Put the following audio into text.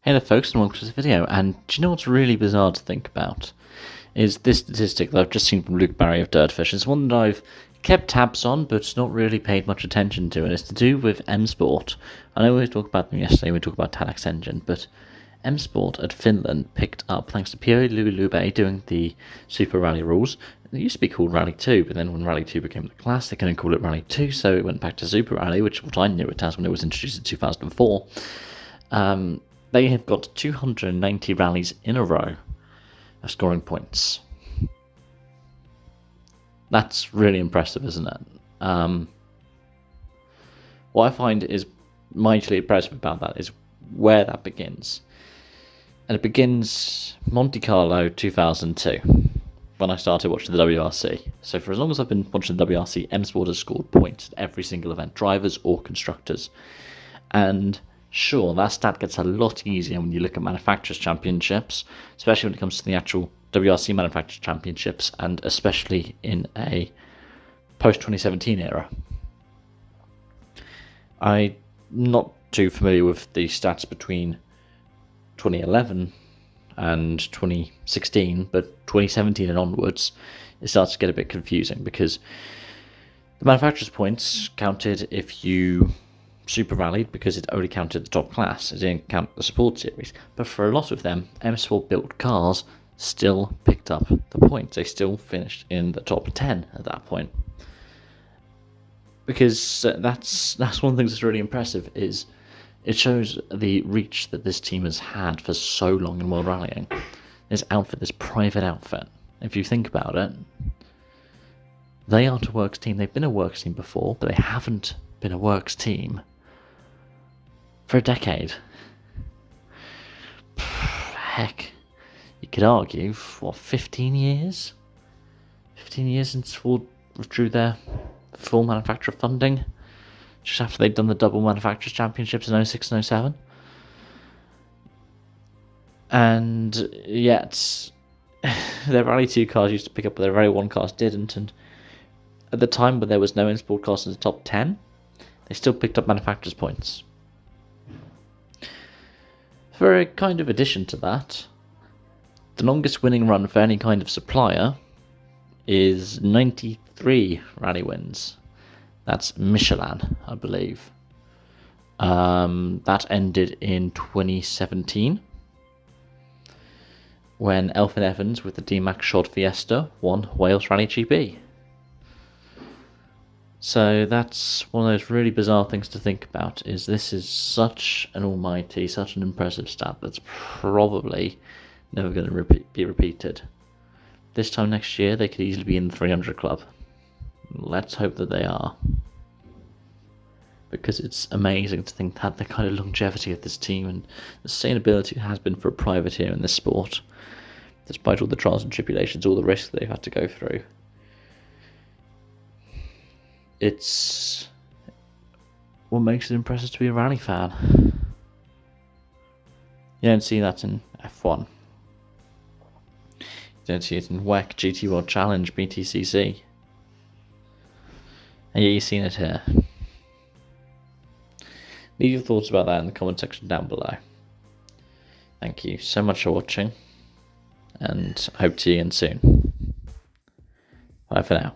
Hey there folks, and welcome to this video. And do you know what's really bizarre to think about? Is this statistic that I've just seen from Luke Barry of Dirtfish. It's one that I've kept tabs on, but not really paid much attention to, and it's to do with M Sport. I know we talked about them yesterday, we talked about Tadax Engine, but M Sport at Finland picked up, thanks to Pierre Lulube doing the Super Rally rules. It used to be called Rally 2, but then when Rally 2 became the class, they couldn't call it Rally 2, so it went back to Super Rally, which is what I knew it as when it was introduced in 2004. They have got 290 rallies in a row of scoring points. That's really impressive, isn't it? What I find is mightily impressive about that is where that begins. And it begins Monte Carlo 2002, when I started watching the WRC. So for as long as I've been watching the WRC, M Sport has scored points at every single event, drivers or constructors. And sure, that stat gets a lot easier when you look at Manufacturers' Championships, especially when it comes to the actual WRC Manufacturers' Championships, and especially in a post-2017 era. I'm not too familiar with the stats between 2011 and 2016, but 2017 and onwards, it starts to get a bit confusing, because the Manufacturers' points counted if you Super Rallied, because it only counted the top class, it didn't count the support series. But for a lot of them, M Sport built cars still picked up the points. They still finished in the top 10 at that point. Because that's one of the things that's really impressive, is it shows the reach that this team has had for so long in World Rallying. This outfit, this private outfit, if you think about it, they aren't a works team. They've been a works team before, but they haven't been a works team for a decade. Heck, you could argue, 15 years? 15 years since Ford withdrew their full manufacturer funding, just after they'd done the double Manufacturers' Championships in 06 and 07. And yet, their Rally 2 cars used to pick up, but their Rally 1 cars didn't, and at the time when there was no in-sport cars in the top 10, they still picked up manufacturers' points. For a kind of addition to that, the longest winning run for any kind of supplier is 93 rally wins. That's Michelin, I believe. That ended in 2017, when Elfyn Evans with the D-Max Shod Fiesta won Wales Rally GP. So that's one of those really bizarre things to think about, is this is such an almighty, such an impressive stat that's probably never going to be repeated. This time next year, they could easily be in the 300 club. Let's hope that they are. Because it's amazing to think that the kind of longevity of this team and the sustainability it has been for a privateer in this sport, despite all the trials and tribulations, all the risks they've had to go through. It's what makes it impressive to be a rally fan. You don't see that in F1. You don't see it in WEC, GT World Challenge, BTCC. And yet you've seen it here. Leave your thoughts about that in the comment section down below. Thank you so much for watching, and hope to see you again soon. Bye for now.